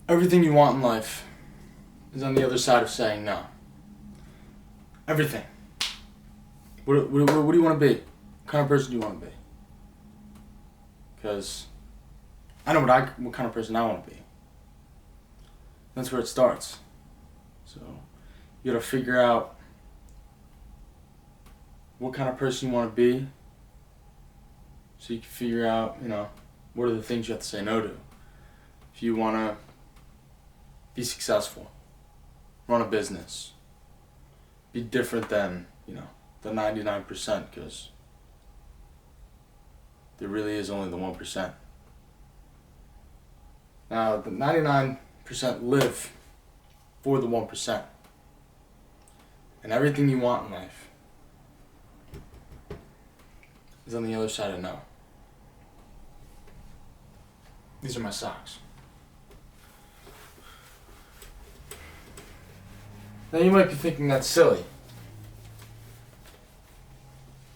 Everything you want in life is on the other side of saying no. Everything. What do you want to be? What kind of person do you want to be? Because I know what kind of person I want to be. That's where it starts. So you gotta figure out what kind of person you want to be, so you can figure out, what are the things you have to say no to. If you want to be successful, run a business, be different than, the 99%, because there really is only the 1%. Now, the 99% live for the 1%. And everything you want in life is on the other side of no. These are my socks. Now you might be thinking that's silly,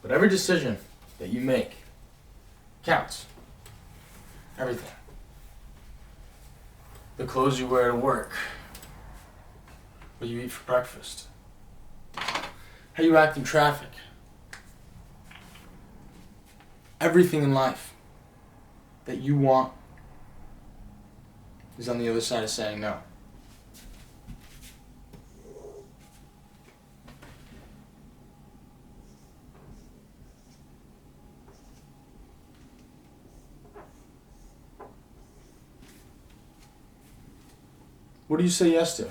but every decision that you make counts. Everything. The clothes you wear to work, what you eat for breakfast, how you act in traffic. Everything in life that you want is on the other side of saying no. What do you say yes to?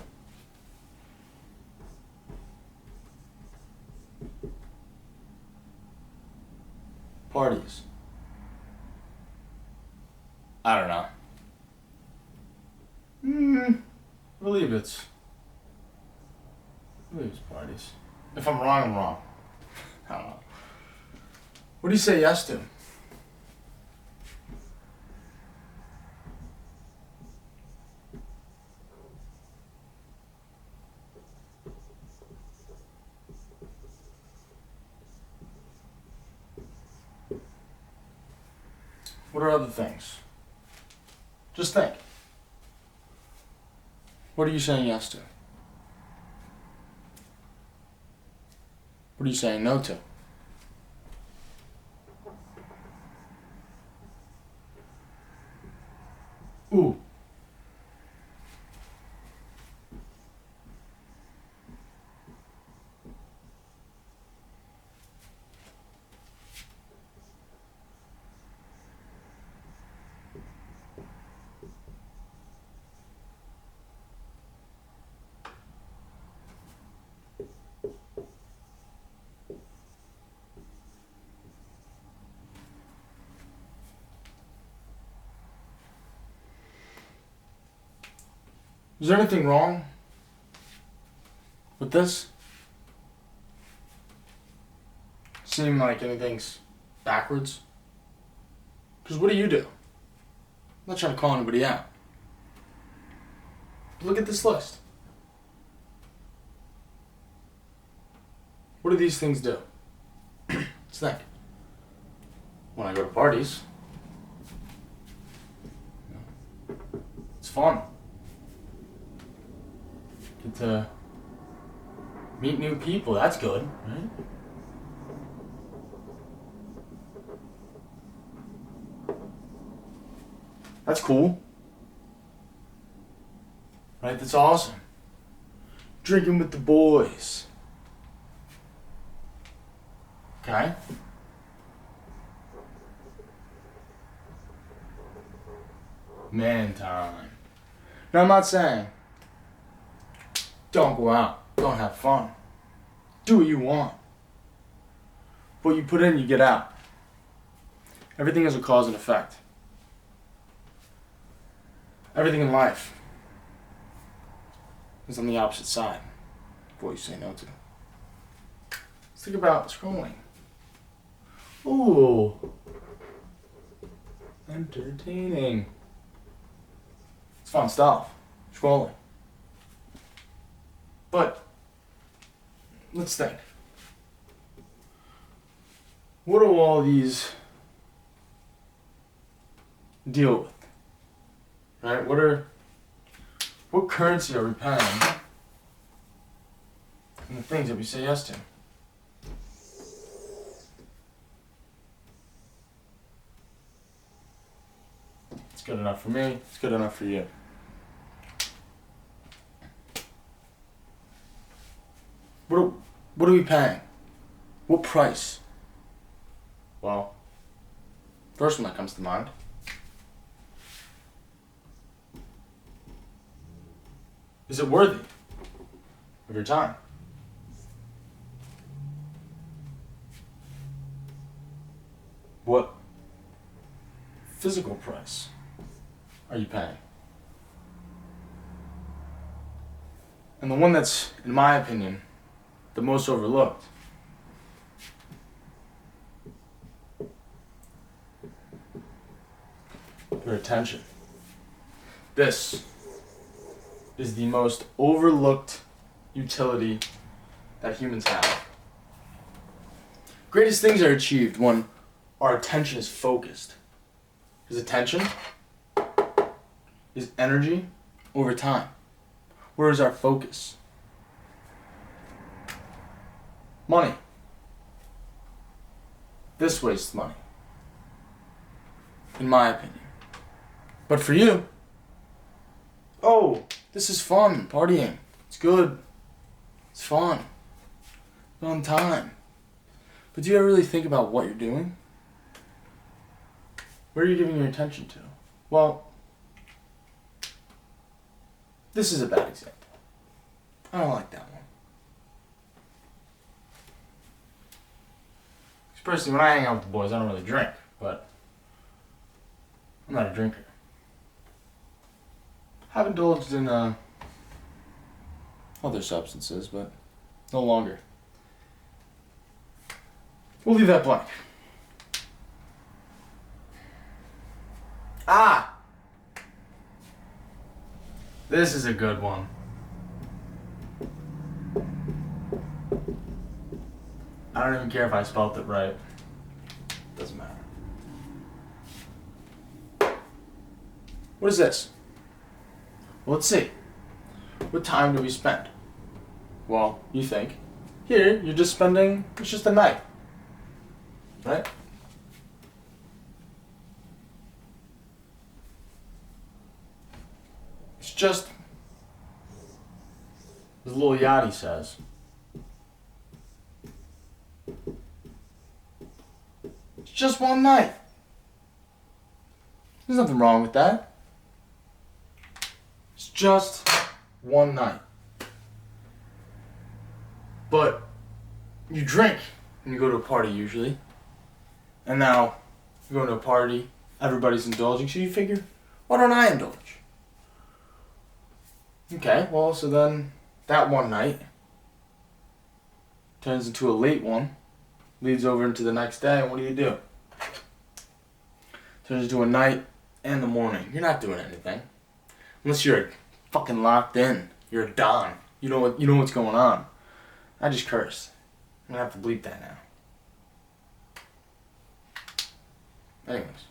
Parties. I don't know. I believe it's parties. If I'm wrong, I'm wrong. I don't know. What do you say yes to? What are other things? Just think. What are you saying yes to? What are you saying no to? Ooh. Is there anything wrong with this? Seem like anything's backwards? Because what do you do? I'm not trying to call anybody out. But look at this list. What do these things do? Let's think. When I go to parties, it's fun. Get to meet new people, that's good, right? That's cool. Right? That's awesome. Drinking with the boys. Okay? Man time. Now, I'm not saying don't go out, don't have fun. Do what you want. What you put in, you get out. Everything has a cause and effect. Everything in life is on the opposite side of what you say no to. Let's think about scrolling. Ooh. Entertaining. It's fun stuff. Scrolling. But let's think. What do all these deal with? Right? What currency are we paying in the things that we say yes to? It's good enough for me, it's good enough for you. What are we paying? What price? Well, first one that comes to mind. Is it worthy of your time? What physical price are you paying? And the one that's, in my opinion, the most overlooked your attention. This is the most overlooked utility that humans have. Greatest things are achieved when our attention is focused. Because attention is energy over time. Where is our focus? Money. This wastes money, in my opinion. But for you, oh, this is fun, partying. It's good. It's fun. Fun time. But do you ever really think about what you're doing? Where are you giving your attention to? Well, this is a bad example. I don't like that one. Because personally, when I hang out with the boys, I don't really drink, but I'm not a drinker. I've indulged in other substances, but no longer. We'll leave that blank. Ah! This is a good one. I don't even care if I spelled it right. Doesn't matter. What is this? Well, let's see. What time do we spend? Well, you think. Here, you're just spending, it's just a night. Right? It's just, as Lil Yachty says, it's just one night. There's nothing wrong with that. It's just one night. But you drink when you go to a party usually. And now you're going to a party, everybody's indulging, so you figure, why don't I indulge? Okay, well, so then that one night turns into a late one, leads over into the next day, and what do? Turns into a night and the morning. You're not doing anything. Unless you're fucking locked in. You're a don. You know what's going on. I just cursed. I'm gonna have to bleep that now. Anyways.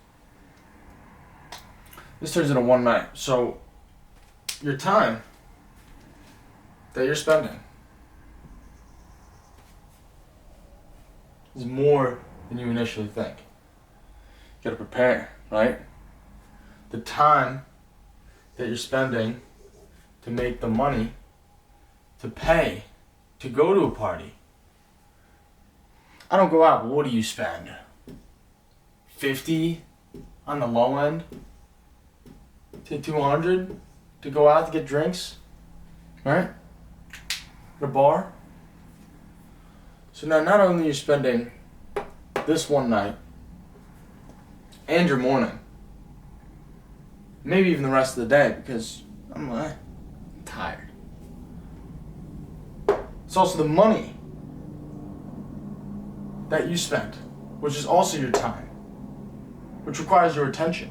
This turns into one night. So, your time that you're spending is more than you initially think. You gotta prepare, right? the time that you're spending to make the money to pay to go to a party. I don't go out, but what do you spend? 50 on the low end to 200 to go out to get drinks, right? At a bar. So now not only are you spending this one night and your morning, maybe even the rest of the day, because I'm tired. It's also the money that you spent, which is also your time, which requires your attention.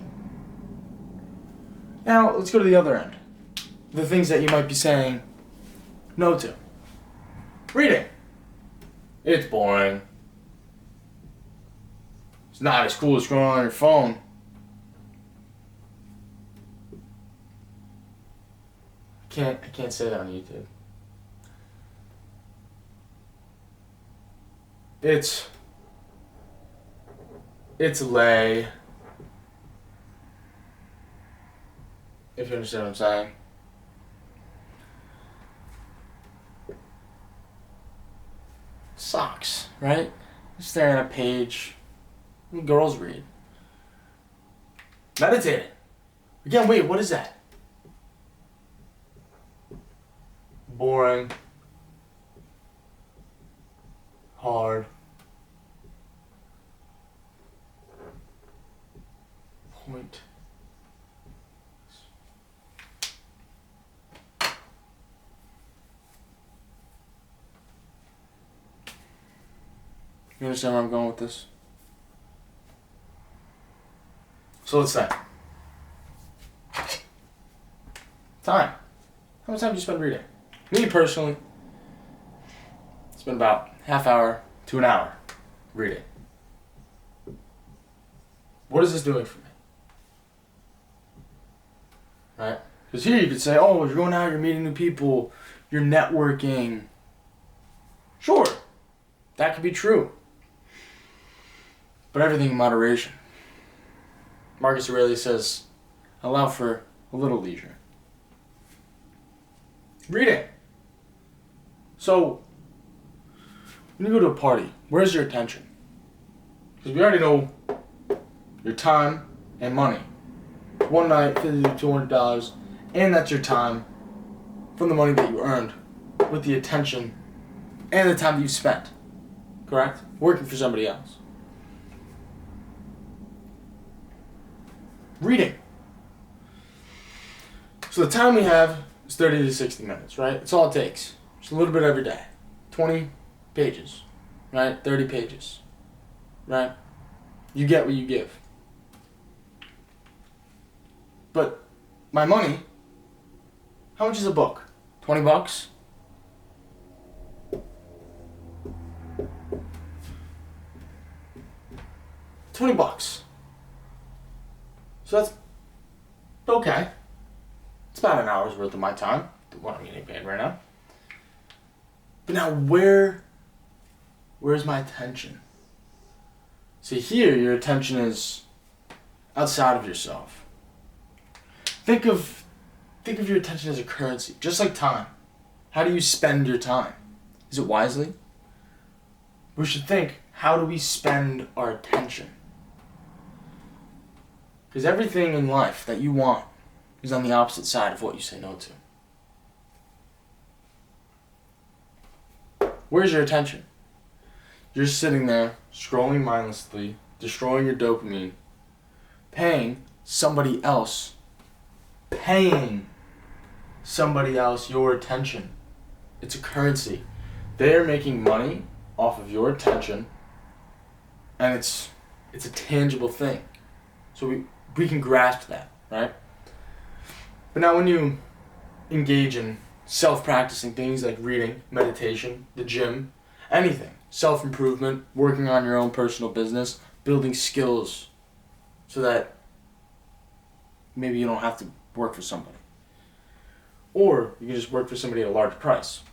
Now, let's go to the other end. The things that you might be saying no to. Reading. It's boring. It's not as cool as scrolling on your phone. I can't say that on YouTube. It's lay. If you understand what I'm saying. Socks, right? Just staring at a page. Girls read. Meditating. Again, wait, what is that? Boring. Hard. Point. You understand where I'm going with this? So let's say. Time. How much time do you spend reading? Me personally, spend about half hour to an hour reading. What is this doing for me? Right? Because here you could say, oh, you're going out, you're meeting new people, you're networking. Sure, that could be true. But everything in moderation. Marcus Aurelius says, allow for a little leisure. Reading. So, when you go to a party, where's your attention? Because we already know your time and money. One night, $50 to $200, and that's your time from the money that you earned with the attention and the time that you spent. Correct? Working for somebody else. Reading. So the time we have is 30 to 60 minutes, right? That's all it takes. Just a little bit every day. 20 pages, right? 30 pages, right? You get what you give. But my money, how much is a book? 20 bucks? $20. So that's okay. It's about an hour's worth of my time, what I'm getting paid right now. But now where's my attention? See, here your attention is outside of yourself. Think of your attention as a currency, just like time. How do you spend your time? Is it wisely? We should think, how do we spend our attention? Because everything in life that you want is on the opposite side of what you say no to. Where's your attention? You're sitting there, scrolling mindlessly, destroying your dopamine, paying somebody else your attention. It's a currency. They're making money off of your attention, and it's a tangible thing. So we can grasp that, right? But now when you engage in self-practicing things like reading, meditation, the gym, anything, self-improvement, working on your own personal business, building skills so that maybe you don't have to work for somebody. Or you can just work for somebody at a large price.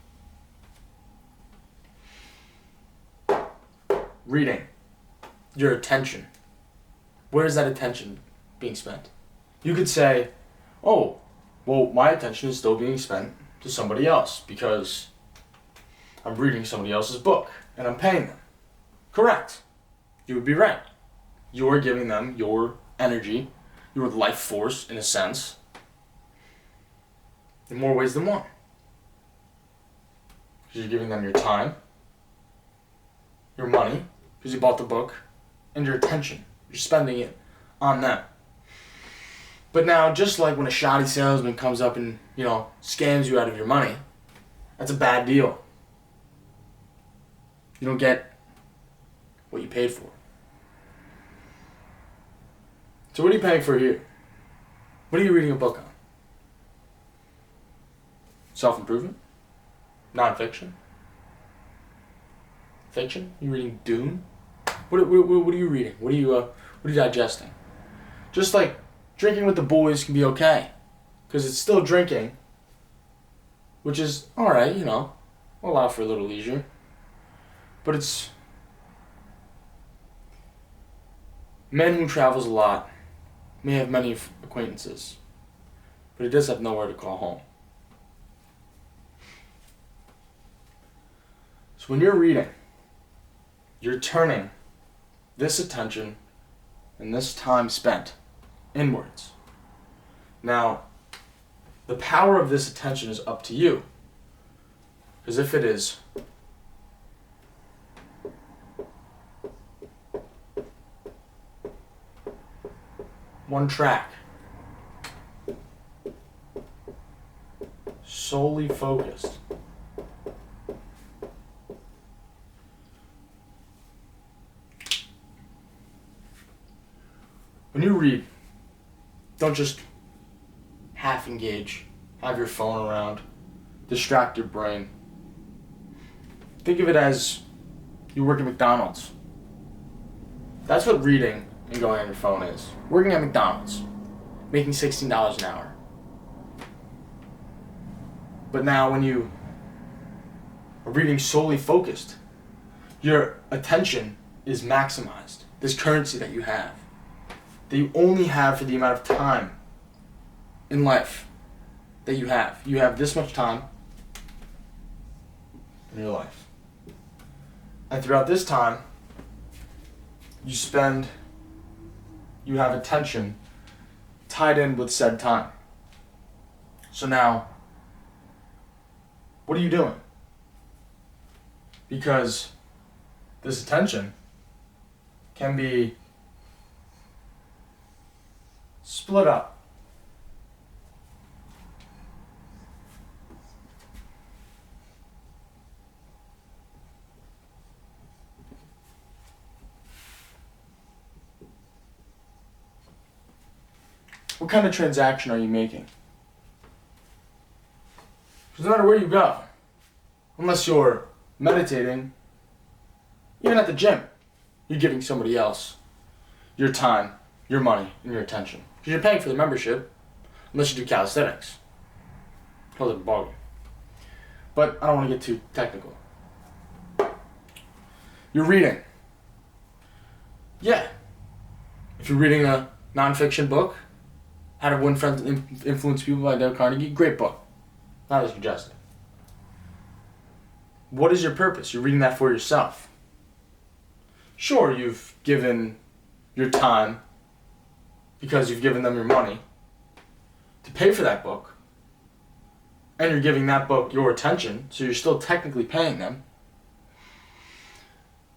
Reading. Your attention. Where is that attention being spent? You could say, oh, well, my attention is still being spent to somebody else because I'm reading somebody else's book and I'm paying them. Correct. You would be right. You're giving them your energy, your life force, in a sense, in more ways than one. Because you're giving them your time, your money, because you bought the book, and your attention. You're spending it on them. But now, just like when a shoddy salesman comes up and, scams you out of your money, that's a bad deal. You don't get what you paid for. So what are you paying for here? What are you reading a book on? Self-improvement? Non-fiction? Fiction? You reading Dune? What are you reading? What are you digesting? Just like drinking with the boys can be okay, because it's still drinking, which is alright, allow for a little leisure. But it's man who travels a lot may have many acquaintances, but he does have nowhere to call home. So when you're reading, you're turning this attention and this time spent inwards. Now, the power of this attention is up to you. Because if it is one track, solely focused, when you read, don't just half engage, have your phone around, distract your brain. Think of it as you work at McDonald's. That's what reading and going on your phone is. Working at McDonald's, making $16 an hour. But now when you are reading solely focused, your attention is maximized. This currency that you have, that you only have for the amount of time in life that you have. You have this much time in your life. And throughout this time, you have attention tied in with said time. So now, what are you doing? Because this attention can be split up. What kind of transaction are you making? Because no matter where you go, unless you're meditating, even at the gym, you're giving somebody else your time, your money, and your attention. Because you're paying for the membership, unless you do calisthenics. Call it a bargain. But I don't want to get too technical. You're reading. Yeah. If you're reading a non-fiction book, How to Win Friends and Influence People by Dale Carnegie, great book. Not as suggested. What is your purpose? You're reading that for yourself. Sure, you've given your time because you've given them your money to pay for that book, and you're giving that book your attention, so you're still technically paying them,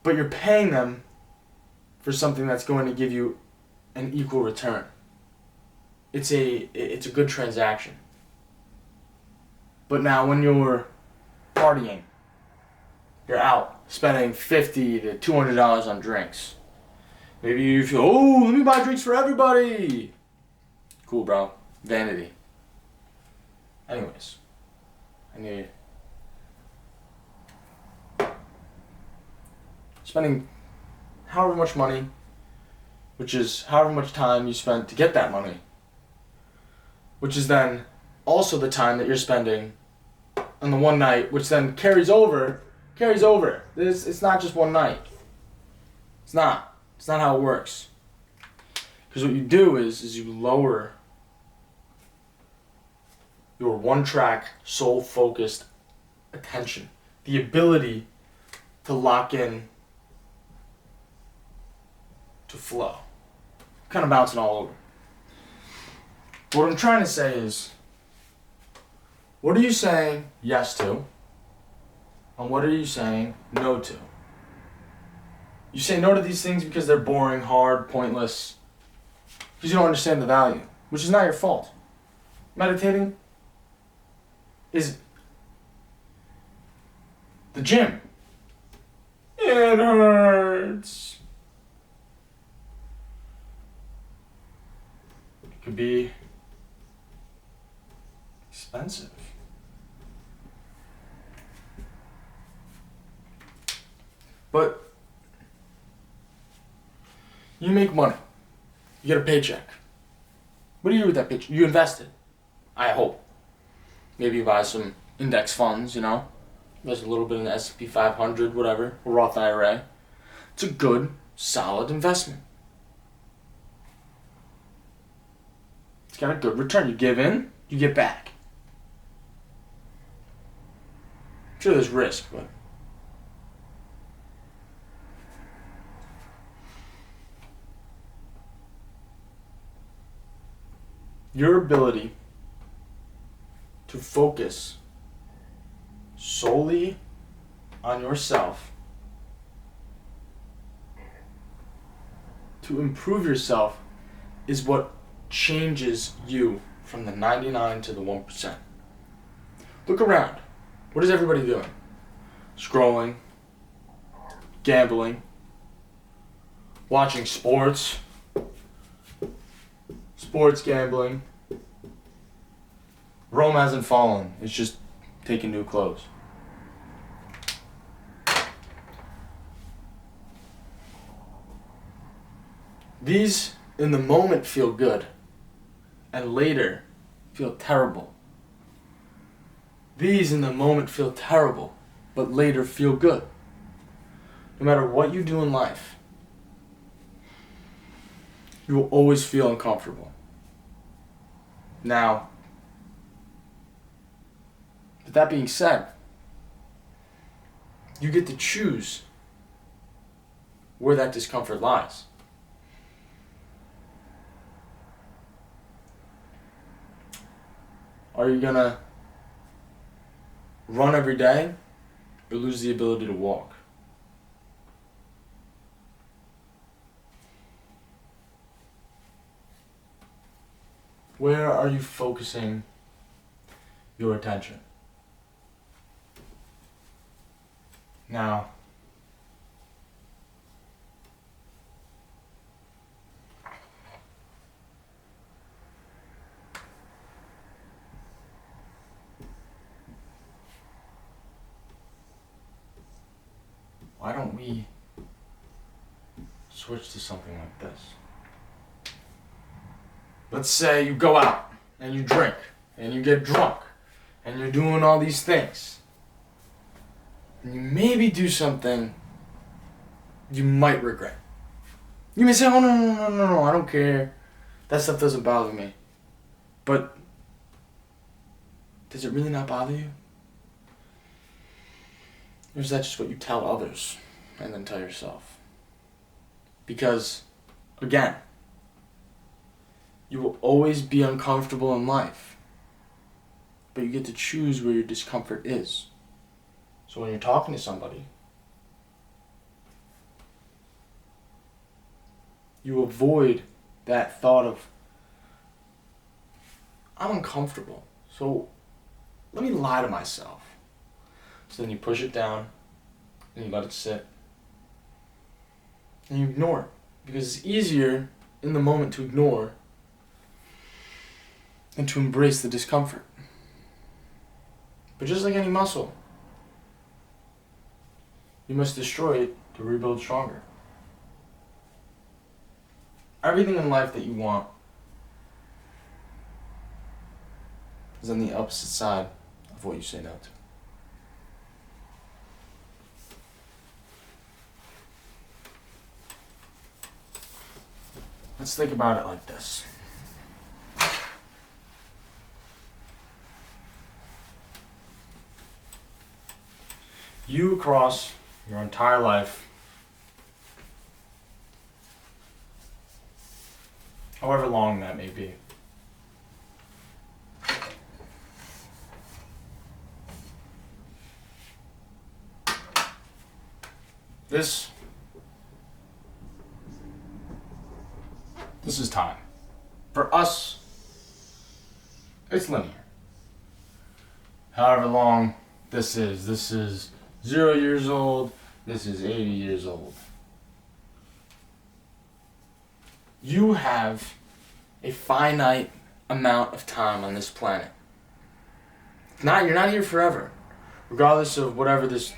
but you're paying them for something that's going to give you an equal return. It's a good transaction. But now when you're partying, you're out spending $50 to $200 on drinks. Maybe you feel, oh, let me buy drinks for everybody. Cool, bro. Vanity. Anyways, I need spending however much money, which is however much time you spent to get that money, which is then also the time that you're spending on the one night, which then carries over. It's not just one night. It's not how it works. Because what you do is you lower your one-track, soul-focused attention. The ability to lock in, to flow. Kind of bouncing all over. What I'm trying to say is, what are you saying yes to? And what are you saying no to? You say no to these things because they're boring, hard, pointless, because you don't understand the value, which is not your fault. Meditating is the gym. It hurts. It could be expensive. But you make money. You get a paycheck. What do you do with that paycheck? You invest it. I hope. Maybe you buy some index funds, Invest a little bit in the S&P 500, whatever, a Roth IRA. It's a good, solid investment. It's got a good return. You give in, you get back. Sure, there's risk, but your ability to focus solely on yourself, to improve yourself, is what changes you from the 99 to the 1%. Look around. What is everybody doing? Scrolling, gambling, watching sports gambling. Rome hasn't fallen. It's just taking new clothes. These, in the moment, feel good, and later feel terrible. These, in the moment, feel terrible, but later feel good. No matter what you do in life, you will always feel uncomfortable. Now, with that being said, you get to choose where that discomfort lies. Are you gonna run every day or lose the ability to walk? Where are you focusing your attention? Now, why don't we switch to something like this? Let's say you go out and you drink and you get drunk and you're doing all these things. And you maybe do something you might regret. You may say, oh, no, I don't care. That stuff doesn't bother me. But does it really not bother you? Or is that just what you tell others and then tell yourself? Because, again, you will always be uncomfortable in life, but you get to choose where your discomfort is. So when you're talking to somebody, you avoid that thought of, I'm uncomfortable, so let me lie to myself. So then you push it down, and you let it sit, and you ignore it. Because it's easier in the moment to ignore than to embrace the discomfort. But just like any muscle, you must destroy it to rebuild stronger. Everything in life that you want is on the opposite side of what you say no to. Let's think about it like this. You across your entire life, however long that may be. This is time. For us, it's linear. However long this is 0 years old, this is 80 years old. You have a finite amount of time on this planet. You're not here forever. Regardless of whatever this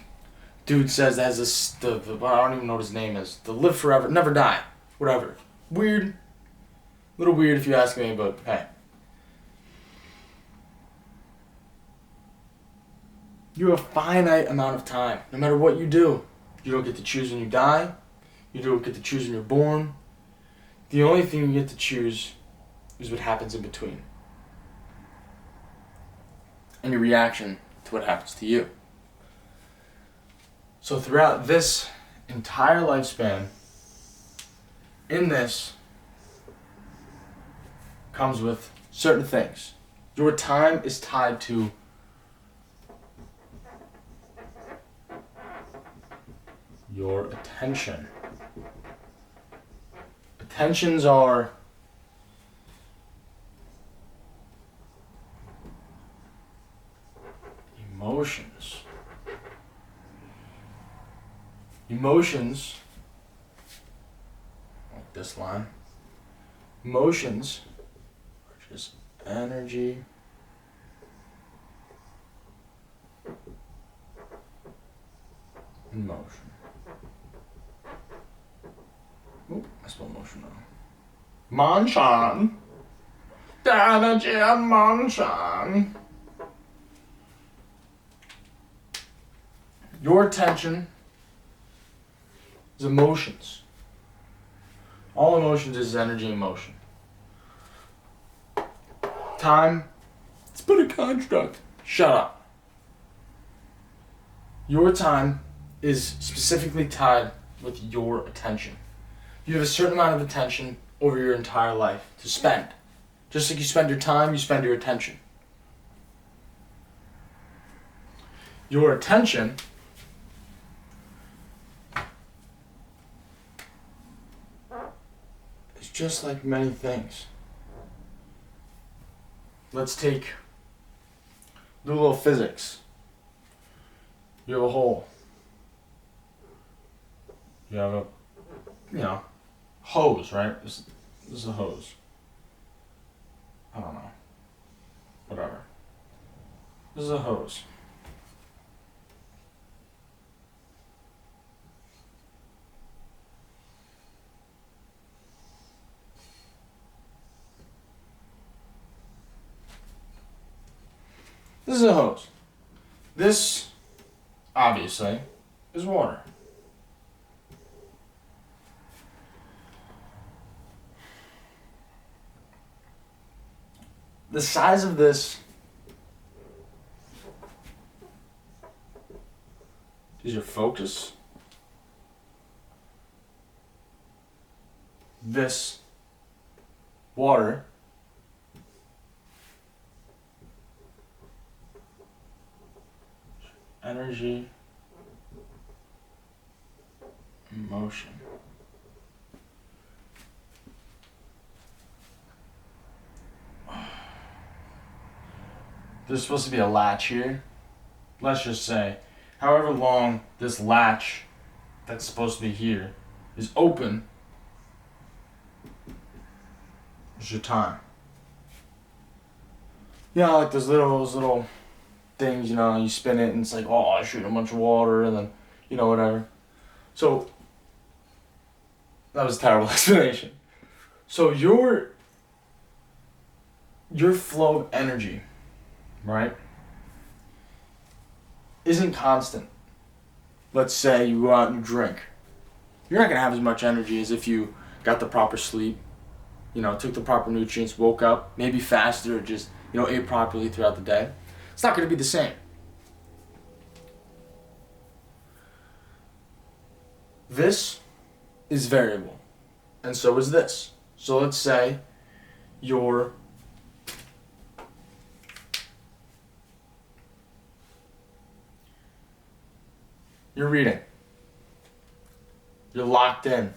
dude says that has this, I don't even know what his name is. The live forever, never die, whatever. Weird. A little weird if you ask me, but hey. You have a finite amount of time. No matter what you do. You don't get to choose when you die. You don't get to choose when you're born. The only thing you get to choose is what happens in between. And your reaction to what happens to you. So throughout this entire lifespan, in this comes with certain things. Your time is tied to your attention. Attentions are emotions. Emotions, like this line, emotions are just energy in motion. Oop, I spelled motion wrong. Motion. The energy of motion. Your attention is emotions. All emotions is energy and motion. Time, it's but a construct. Shut up. Your time is specifically tied with your attention. You have a certain amount of attention over your entire life to spend. Just like you spend your time, you spend your attention. Your attention is just like many things. Let's do a little physics. You have a hole. You have a, hose, right? This is a hose. I don't know. Whatever. This is a hose. This is a hose. This, obviously, is water. The size of this is your focus. This water energy, motion. There's supposed to be a latch here. Let's just say, however long this latch that's supposed to be here is open, is your time. Like those little things, you spin it and it's like, oh, I shoot a bunch of water and then, whatever. So, that was a terrible explanation. So your flow of energy, right, isn't constant. Let's say you go out and drink. You're not going to have as much energy as if you got the proper sleep, took the proper nutrients, woke up, maybe fasted or just, ate properly throughout the day. It's not going to be the same. This is variable, and so is this. So let's say you're reading. You're locked in.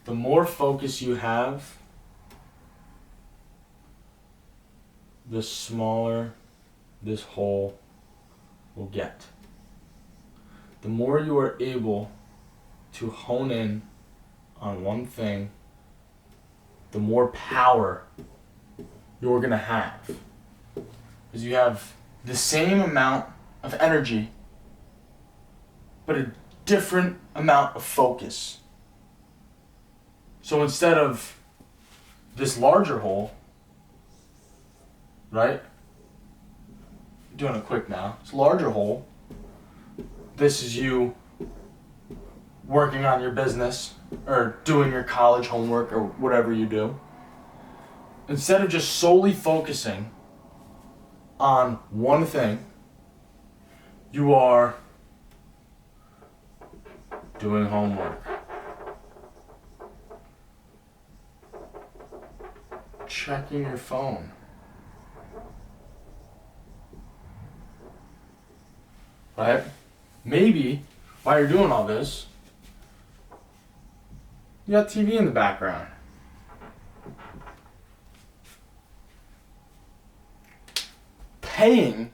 The more focus you have, the smaller this hole will get. The more you are able to hone in on one thing, the more power you're going to have. Because you have the same amount of energy, but a different amount of focus. So instead of this larger hole, right? Doing it quick now. It's a larger hole. This is you working on your business or doing your college homework or whatever you do. Instead of just solely focusing on one thing, you are doing homework, checking your phone, right? Maybe while you're doing all this, you got TV in the background. Paying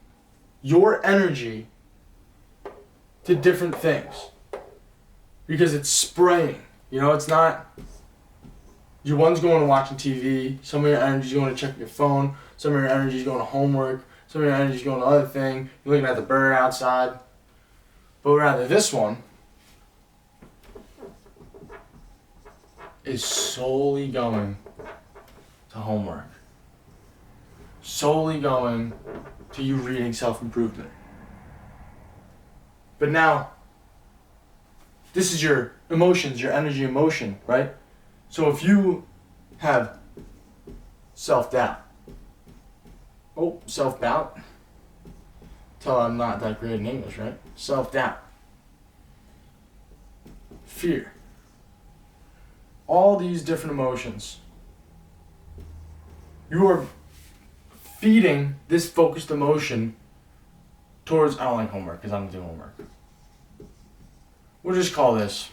your energy to different things. Because it's spraying. You know, it's not, your one's going to watching TV, some of your energy's going to checking your phone, some of your energy's going to homework, some of your energy's going to other thing, you're looking at the bird outside. But rather this one is solely going to homework. Solely going to you reading self-improvement. But now, this is your emotions, your energy emotion, right? So if you have self-doubt. Self-doubt. Tell I'm not that great in English, right? Self-doubt. Fear. All these different emotions. You are feeding this focused emotion towards, I don't like homework because I'm doing homework. We'll just call this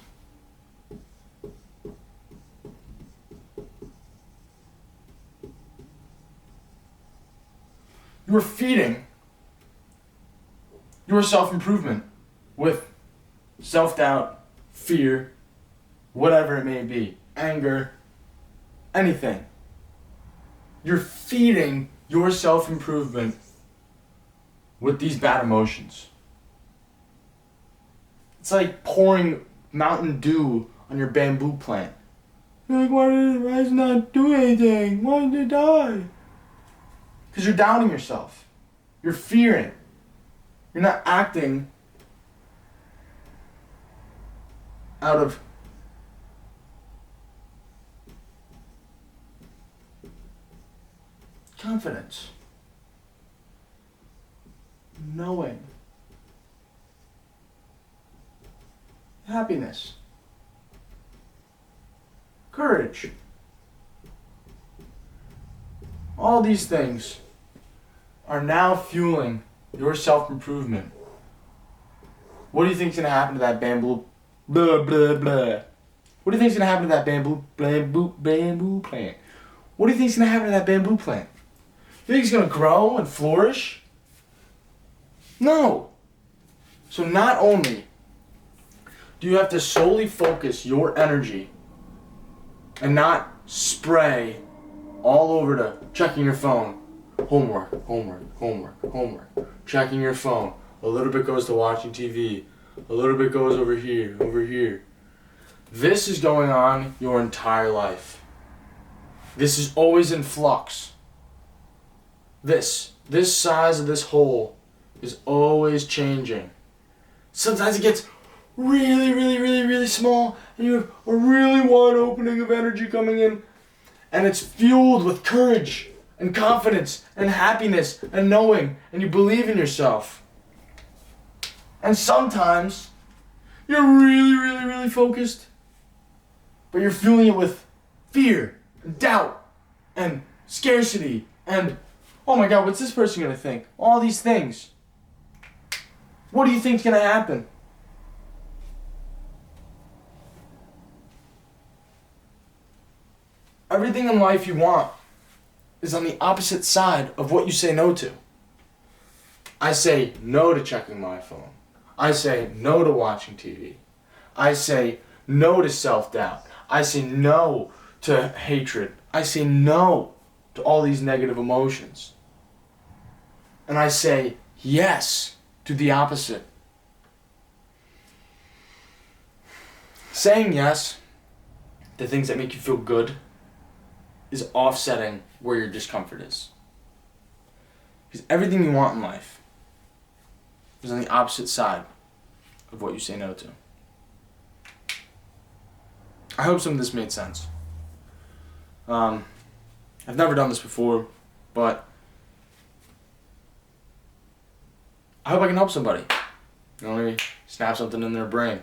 you are feeding your self-improvement with self-doubt, fear, whatever it may be, anger, anything. You're feeding your self-improvement with these bad emotions. It's like pouring Mountain Dew on your bamboo plant. You're like, why is it not doing anything? Why did it die? Because you're doubting yourself. You're fearing. You're not acting out of confidence. Knowing. Happiness. Courage. All these things are now fueling your self-improvement. What do you think is going to happen to that bamboo? Blah, blah, blah. What do you think is going to happen to that bamboo plant? What do you think is going to happen to that bamboo plant? You think it's going to grow and flourish? No. So not only do you have to solely focus your energy and not spray all over to checking your phone, homework, checking your phone, a little bit goes to watching TV, a little bit goes over here. This is going on your entire life. This is always in flux. This size of this hole is always changing. Sometimes it gets really small, and you have a really wide opening of energy coming in, and it's fueled with courage and confidence and happiness and knowing, and you believe in yourself. And sometimes You're really, really, really focused, but you're fueling it with fear and doubt and scarcity and, oh my God, what's this person gonna think? All these things. What do you think's gonna happen? Everything in life you want is on the opposite side of what you say no to. I say no to checking my phone. I say no to watching TV. I say no to self-doubt. I say no to hatred. I say no to all these negative emotions. And I say yes to the opposite. Saying yes to things that make you feel good is offsetting where your discomfort is. Because everything you want in life is on the opposite side of what you say no to. I hope some of this made sense. I've never done this before, but I hope I can help somebody. Maybe snap something in their brain.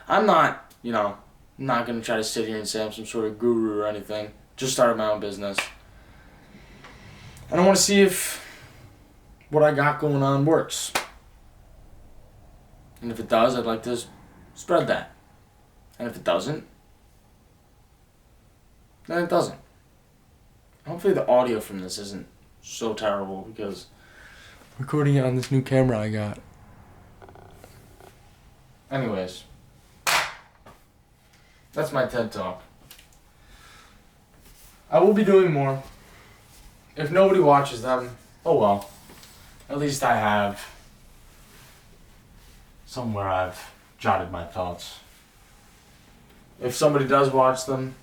I'm not, not going to try to sit here and say I'm some sort of guru or anything. Just started my own business. And I want to see if what I got going on works. And if it does, I'd like to spread that. And if it doesn't, then it doesn't. Hopefully the audio from this isn't so terrible because I'm recording it on this new camera I got. Anyways, that's my TED Talk. I will be doing more. If nobody watches them, oh well. At least I have somewhere I've jotted my thoughts. If somebody does watch them,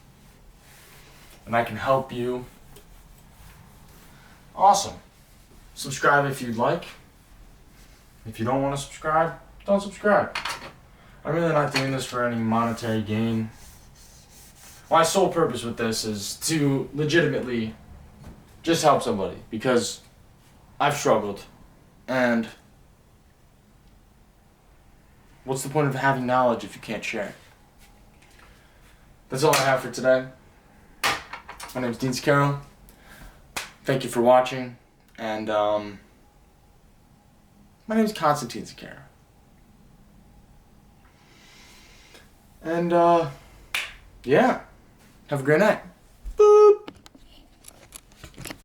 and I can help you, awesome. Subscribe if you'd like. If you don't want to subscribe, don't subscribe. I'm really not doing this for any monetary gain. My sole purpose with this is to legitimately just help somebody because I've struggled. And what's the point of having knowledge if you can't share it? That's all I have for today. My name is Dean Carroll. Thank you for watching. And my name is Constantine Zakara. And yeah, have a great night.